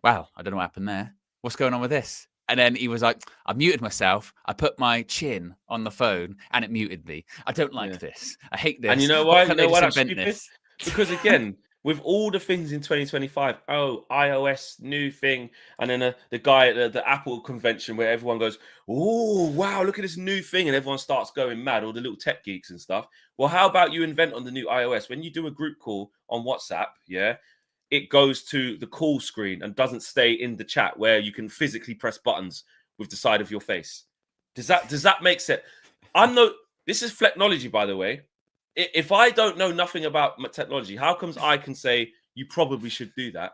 Wow, I don't know what happened there. What's going on with this? And then he was like, I muted myself. I put my chin on the phone and it muted me. I don't like this. I hate this. And you know why? You know why that's stupid? Because again, with all the things in 2025, iOS, new thing. And then the guy at the Apple convention where everyone goes, oh, wow, look at this new thing. And everyone starts going mad, all the little tech geeks and stuff. Well, how about you invent on the new iOS? When you do a group call on WhatsApp, it goes to the call screen and doesn't stay in the chat where you can physically press buttons with the side of your face. Does that make sense? This is Flexnology, by the way. If I don't know nothing about technology, how comes I can say you probably should do that?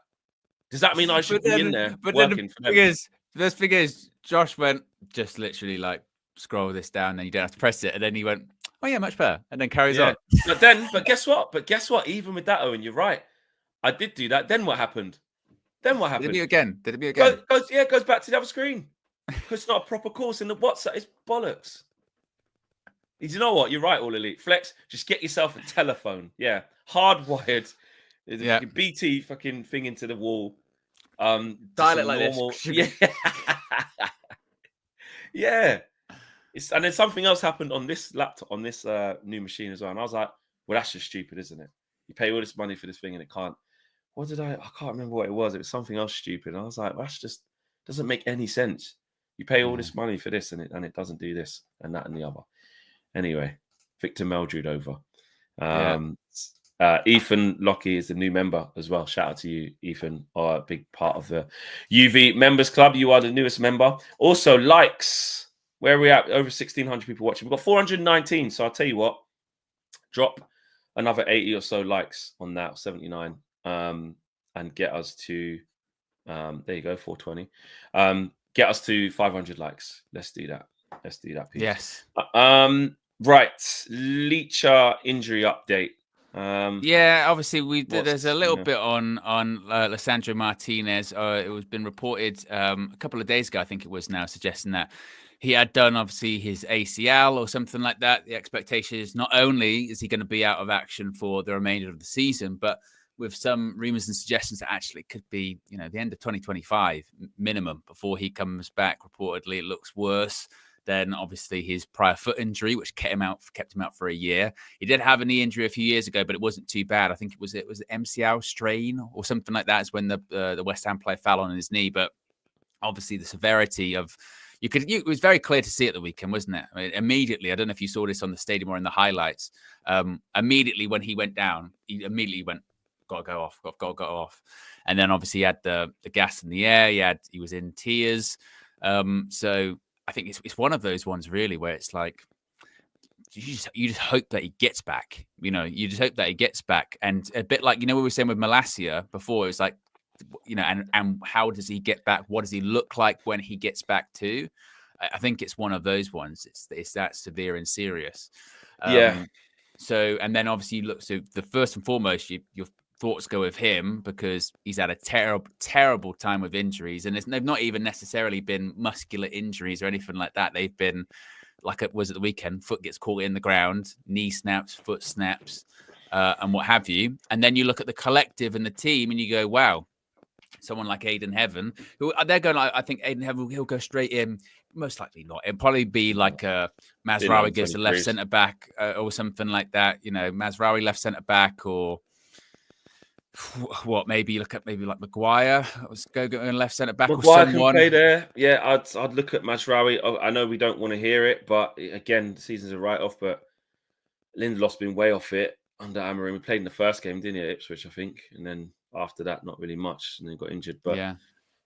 Does that mean I should be in there working for them? The thing is, Josh went just literally like scroll this down and you don't have to press it. And then he went, oh yeah, much better. And then carries on. But guess what? Even with that, Owen, you're right. I did do that. Then what happened? Did it be again? It goes back to the other screen. Because it's not a proper course in the WhatsApp. It's bollocks. You know what? You're right, All Elite. Flex, just get yourself a telephone. Yeah. Hardwired. Yeah. BT fucking thing into the wall. Dial it like this. Yeah. Yeah. And then something else happened on this laptop, on this new machine as well. And I was like, well, that's just stupid, isn't it? You pay all this money for this thing and it can't. I can't remember what it was. It was something else stupid. And I was like, well, that's just doesn't make any sense. You pay all this money for this and it doesn't do this and that and the other. Anyway, Victor Meldred over. Ethan Lockie is the new member as well. Shout out to you, Ethan, a big part of the UV members club. You are the newest member. Also, likes. Where are we at? Over 1,600 people watching. We've got 419. So I'll tell you what, drop another 80 or so likes on that, 79, and get us to, there you go, 420. Get us to 500 likes. Let's do that. Please. Yes. Right. Leacher injury update. Obviously there's a little bit on Lisandro Martinez. It was been reported a couple of days ago, I think it was now, suggesting that he had done obviously his ACL or something like that. The expectation is not only is he going to be out of action for the remainder of the season, but with some rumors and suggestions that actually could be, the end of 2025 minimum before he comes back. Reportedly, it looks worse than obviously his prior foot injury, which kept him out for a year. He did have a knee injury a few years ago, but it wasn't too bad. I think it was MCL strain or something like that. Is when the West Ham player fell on his knee, but obviously the severity of it was very clear to see at the weekend, wasn't it? I mean, immediately, I don't know if you saw this on the stadium or in the highlights. Immediately when he went down, he immediately went, got to go off. And then obviously he had the gas in the air. He was in tears. So I think it's one of those ones really where it's like you just hope that he gets back. You just hope that he gets back. And a bit like we were saying with Malacia before, it was like and how does he get back? What does he look like when he gets back to? I think it's one of those ones. It's that severe and serious. So, and then obviously you look. So the first and foremost, your thoughts go with him because he's had a terrible time with injuries, and they've not even necessarily been muscular injuries or anything like that. They've been like it was at the weekend. Foot gets caught in the ground, knee snaps, foot snaps, and what have you. And then you look at the collective and the team, and you go, wow. Someone like Aiden Heaven, who they're going. I think Aiden Heaven he'll go straight in. Most likely not. It'll probably be like Mazraoui gives the left centre back or something like that. Mazraoui left centre back, or what? Maybe look at like Maguire. Let's go left centre back. Maguire can play there. Yeah, I'd look at Mazraoui. I know we don't want to hear it, but again, the season's a write-off. But Lindelof's been way off it under Amorim. He played in the first game, didn't he, at Ipswich, I think, and then after that, not really much, and then got injured. But yeah,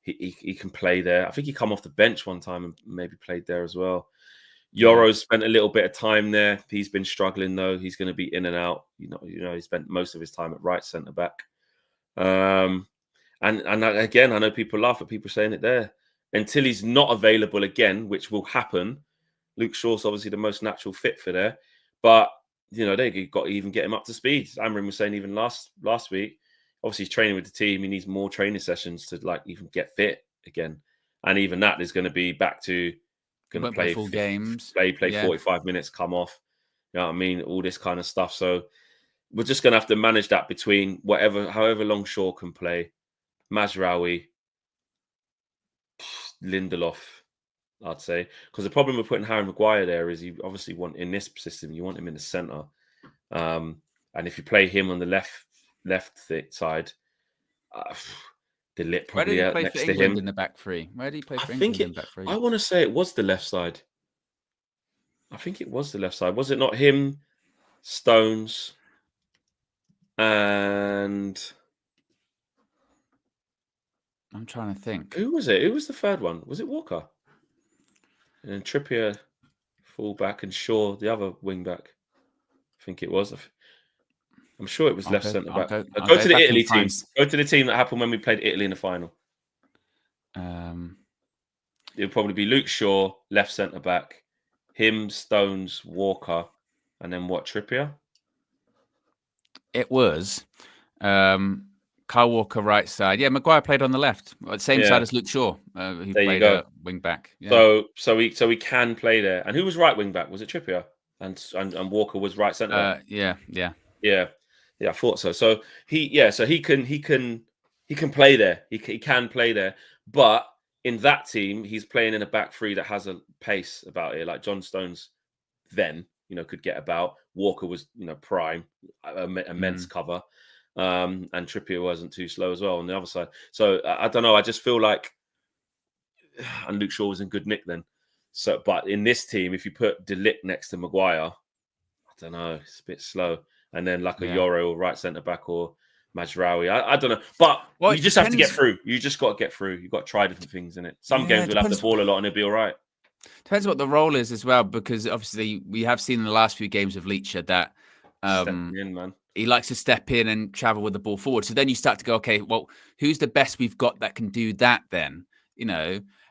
he can play there. I think he come off the bench one time and maybe played there as well. Yoro's spent a little bit of time there. He's been struggling though. He's going to be in and out. He spent most of his time at right centre back. And again, I know people laugh at people saying it there until he's not available again, which will happen. Luke Shaw's obviously the most natural fit for there, but they got to even get him up to speed. Amorim was saying even last week. Obviously, he's training with the team. He needs more training sessions to even get fit again. And even that is going to be back to going to play full games, play 45 minutes, come off. You know what I mean? All this kind of stuff. So we're just going to have to manage that between however long Shaw can play, Mazraoui, Lindelof, I'd say. Because the problem with putting Harry Maguire there is you obviously want, in this system, you want him in the centre. And if you play him on the left side, De Ligt probably out next to him in the back three. Where did he play for England in the back three? I want to say it was the left side. I think it was the left side. Was it not him, Stones, and I'm trying to think. Who was it? Who was the third one? Was it Walker? And then Trippier, full-back, and Shaw, the other wing-back. I think it was. I'm sure it was left centre back. Go to the Italy team. Go to the team that happened when we played Italy in the final. It would probably be Luke Shaw, left centre back, him, Stones, Walker, and then what? Trippier. It was Kyle Walker right side. Yeah, Maguire played on the left, same side as Luke Shaw. He played wing back. Yeah. So we can play there. And who was right wing back? Was it Trippier? And Walker was right centre back. Yeah, I thought so. So he can play there. He can play there. But in that team, he's playing in a back three that has a pace about it. Like John Stones then, could get about. Walker was, prime, immense cover. And Trippier wasn't too slow as well on the other side. So I don't know. I just feel like, and Luke Shaw was in good nick then. So, but in this team, if you put De Ligt next to Maguire, I don't know, it's a bit slow. And then like a Yoro or right centre back or Mazraoui, I don't know. But you just have to get through. You just got to get through. You've got to try different things in it. Some games will have the ball a lot and it'll be all right. Depends what the role is as well, because obviously we have seen in the last few games of Leicester that he likes to step in and travel with the ball forward. So then you start to go, okay, well, who's the best we've got that can do that then?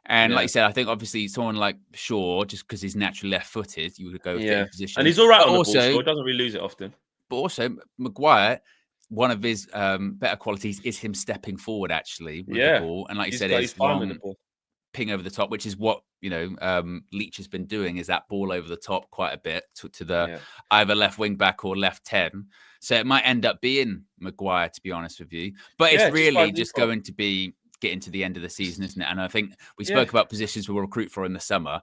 And like you said, I think obviously someone like Shaw, just because he's naturally left-footed, you would go in position. And he's all right on the ball. Shaw doesn't really lose it often. But also, Maguire, one of his better qualities is him stepping forward actually with the ball. And like you said, it's long ping over the top, which is what Leach has been doing, is that ball over the top quite a bit to the either left wing back or left 10. So it might end up being Maguire, to be honest with you. But it's really just going to be getting to the end of the season, isn't it? And I think we spoke about positions we'll recruit for in the summer.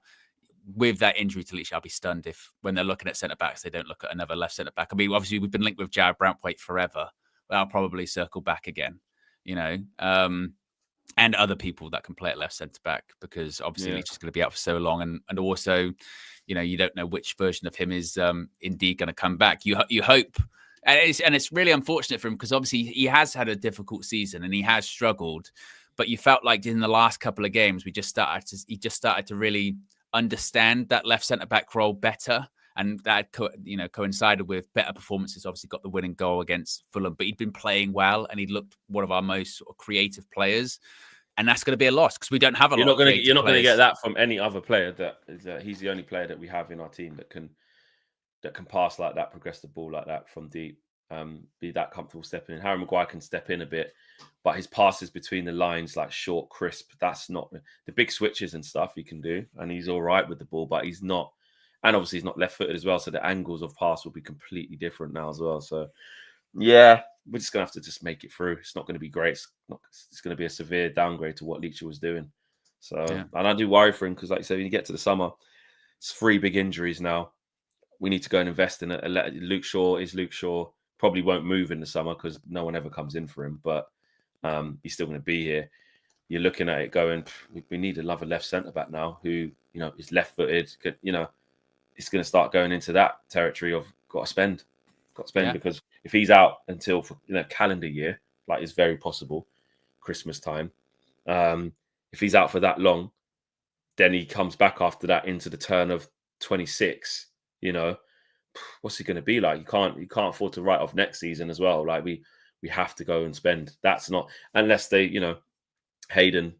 With that injury to Leach, I'll be stunned if when they're looking at centre backs, they don't look at another left centre back. I mean, obviously we've been linked with Jared Brantwaite forever, but I'll probably circle back again, and other people that can play at left centre back, because obviously Leach is going to be out for so long, and also, you don't know which version of him is indeed going to come back. You hope, and it's really unfortunate for him because obviously he has had a difficult season and he has struggled, but you felt like in the last couple of games he just started to really understand that left centre back role better, And that coincided with better performances. Obviously, got the winning goal against Fulham, but he'd been playing well, and he looked one of our most sort of creative players. And that's going to be a loss because we don't have a lot of creative players. You're not going to get that from any other player. That he's the only player that we have in our team that can pass like that, progress the ball like that from deep, be that comfortable stepping in. Harry Maguire can step in a bit, but his passes between the lines, like short, crisp, that's not the big switches and stuff he can do. And he's all right with the ball, but he's not. And obviously he's not left-footed as well. So the angles of pass will be completely different now as well. So yeah, we're just going to have to just make it through. It's not going to be great. It's going to be a severe downgrade to what Leicester was doing. So, And I do worry for him because, like you said, when you get to the summer, it's 3 big injuries now. We need to go and invest in it. Luke Shaw probably won't move in the summer because no one ever comes in for him, but he's still going to be here. You're looking at it going, we need another left centre back now who, is left-footed. It's going to start going into that territory of got to spend because if he's out until calendar year, like it's very possible, Christmas time. If he's out for that long, then he comes back after that into the turn of 26. What's he going to be like? You can't afford to write off next season as well. Like we have to go and spend. That's not unless they, Heaven.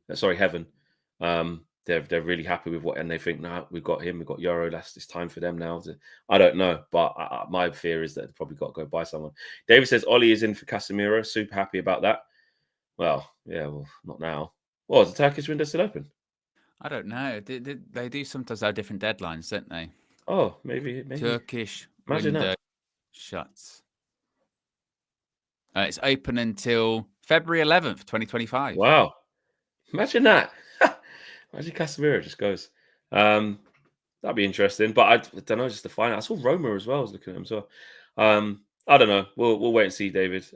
They're really happy with what, and they think, nah, we've got him, we've got Euro. It's time for them now. I don't know, but my fear is that they've probably got to go buy someone. David says Ollie is in for Casemiro. Super happy about that. Well, yeah, not now. Well, is the Turkish window still open? I don't know. They do sometimes have different deadlines, don't they? Oh, maybe. Turkish window shuts. It's open until February 11th, 2025. Wow. Imagine that. Imagine Casemiro just goes. That'd be interesting. But I don't know, just to find out. I saw Roma as well. I was looking at him. So I don't know. We'll wait and see, David.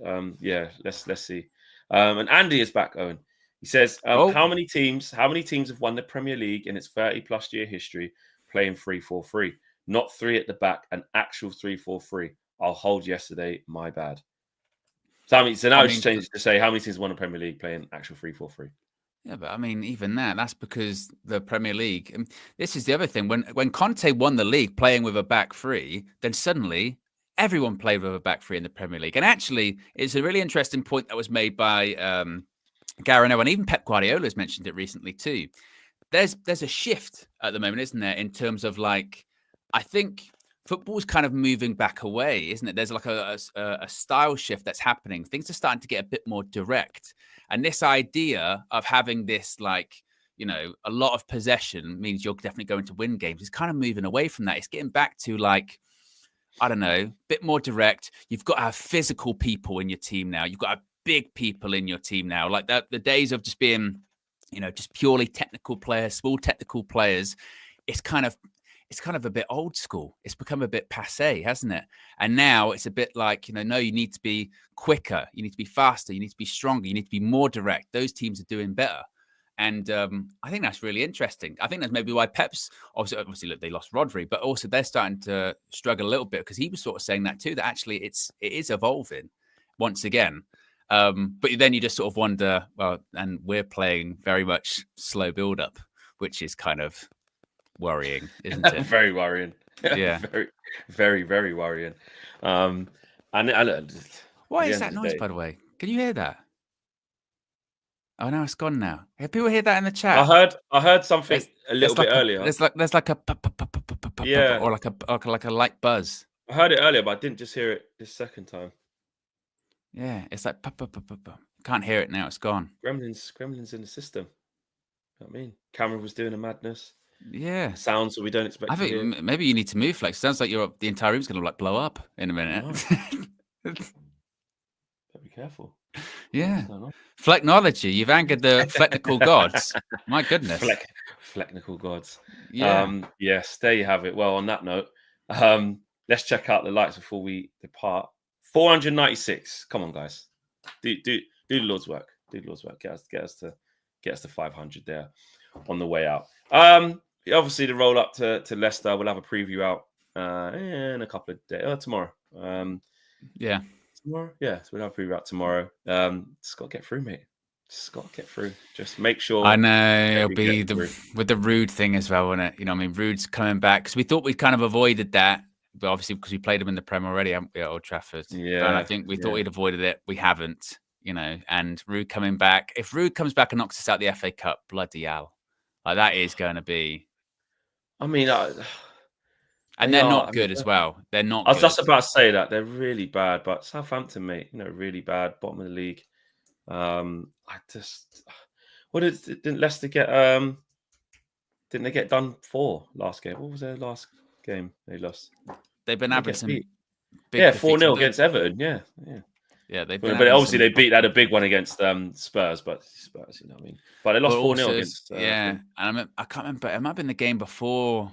Yeah, let's see. And Andy is back, Owen. He says, how many teams have won the Premier League in its 30+ year history playing 3-4-3? Not 3 at the back, an actual 3-4-3. I'll hold yesterday, my bad. So now it's changed to say how many teams won the Premier League playing actual 3-4-3. Yeah, but I mean, even that's because the Premier League. This is the other thing. When Conte won the league playing with a back 3, then suddenly everyone played with a back 3 in the Premier League. And actually, it's a really interesting point that was made by Gary Neville, and even Pep Guardiola has mentioned it recently too. There's a shift at the moment, isn't there, in terms of I think football's kind of moving back away, isn't it? There's like a style shift that's happening. Things are starting to get a bit more direct. And this idea of having this, a lot of possession means you're definitely going to win games. It's kind of moving away from that. It's getting back to I don't know, a bit more direct. You've got to have physical people in your team now. You've got to have big people in your team now. Like the days of just being, just purely technical players, small technical players. It's kind of a bit old school. It's become a bit passé, hasn't it? And now it's a bit like, no, you need to be quicker. You need to be faster. You need to be stronger. You need to be more direct. Those teams are doing better. And I think that's really interesting. I think that's maybe why Pep's, obviously, look, they lost Rodri, but also they're starting to struggle a little bit because he was sort of saying that too, that actually it is evolving once again. But then you just sort of wonder, well, and we're playing very much slow build-up, which is kind of worrying, isn't it? Very worrying. Yeah. very, very, very worrying. And what is that noise, by the way? Can you hear that? Oh no, it's gone now. Have people hear that in the chat? I heard something a little bit earlier. There's like a yeah, or like a light buzz. I heard it earlier, but I didn't just hear it this second time. Yeah, it's like can't hear it now. It's gone. Gremlins in the system. You know what I mean, camera was doing a madness. Yeah, sounds that we don't expect. I think maybe you need to move, Flex. Sounds like the entire room's going to blow up in a minute. Be careful. Yeah, Flecknology. You've angered the Flecknical gods. My goodness, Flecknical gods. Yeah. Yes, there you have it. Well, on that note, let's check out the lights before we depart. 496. Come on, guys. Do the Lord's work. Do the Lord's work. Get us to 500 there on the way out. Obviously, the roll up to Leicester. We'll have a preview out in a couple of days. Tomorrow. Yeah. Tomorrow? Yeah, so we'll have a preview out tomorrow. Just got to get through, mate. Just got to get through. Just make sure. I know it'll be with the Rude thing as well, won't it? You know, I mean, Rude's coming back because we thought we'd kind of avoided that, but obviously because we played him in the Prem already, haven't we, at Old Trafford? Yeah. And I think we thought we'd avoided it. We haven't, you know. And Rude coming back. If Rude comes back and knocks us out the FA Cup, bloody hell, like that is going to be. I mean, and they're not good as well. They're not. I was just about to say that they're really bad, but Southampton, mate, you know, really bad, bottom of the league. I just, what didn't Leicester get? Didn't they get done for last game? What was their last game they lost? They've been having some big 4-0 against Everton. Yeah. But obviously they had a big one against Spurs, but Spurs, you know what I mean. But they lost 4-0 against. And I can't remember. It might have been the game before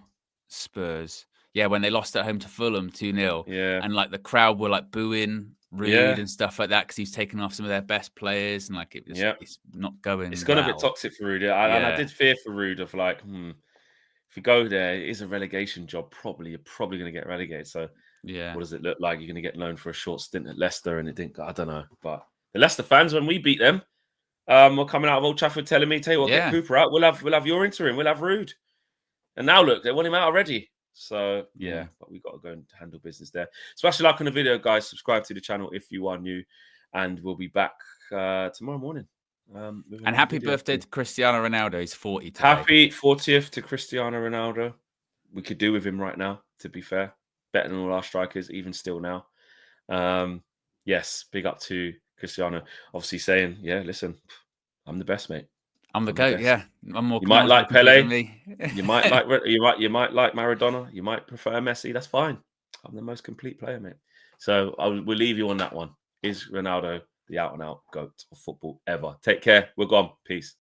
Spurs. Yeah, when they lost at home to Fulham 2-0. Yeah, and like the crowd were like booing Rude and stuff like that because he's taken off some of their best players and like it's not going. It's gone a bit toxic for Rude. And I did fear for Rude of like, if you go there, it is a relegation job. You're probably going to get relegated. So what does it look like? You're going to get loaned for a short stint at Leicester, and it didn't. I don't know. But the Leicester fans, when we beat them, were coming out of Old Trafford telling me, "Tell you what, get Cooper out. We'll have your interim. We'll have Rude." And now look, they want him out already. So but we got to go and handle business there. Smash a like on the video, guys. Subscribe to the channel if you are new, and we'll be back tomorrow morning. And happy birthday to Cristiano Ronaldo. He's 40 today. Happy 40th to Cristiano Ronaldo. We could do with him right now, to be fair. Better than all our strikers, even still now. Yes, big up to Cristiano. Obviously saying, listen, I'm the best, mate. I'm the GOAT, I'm more. You might like Pele. You might like Maradona. You might prefer Messi. That's fine. I'm the most complete player, mate. So we'll leave you on that one. Is Ronaldo the out-and-out GOAT of football ever? Take care. We're gone. Peace.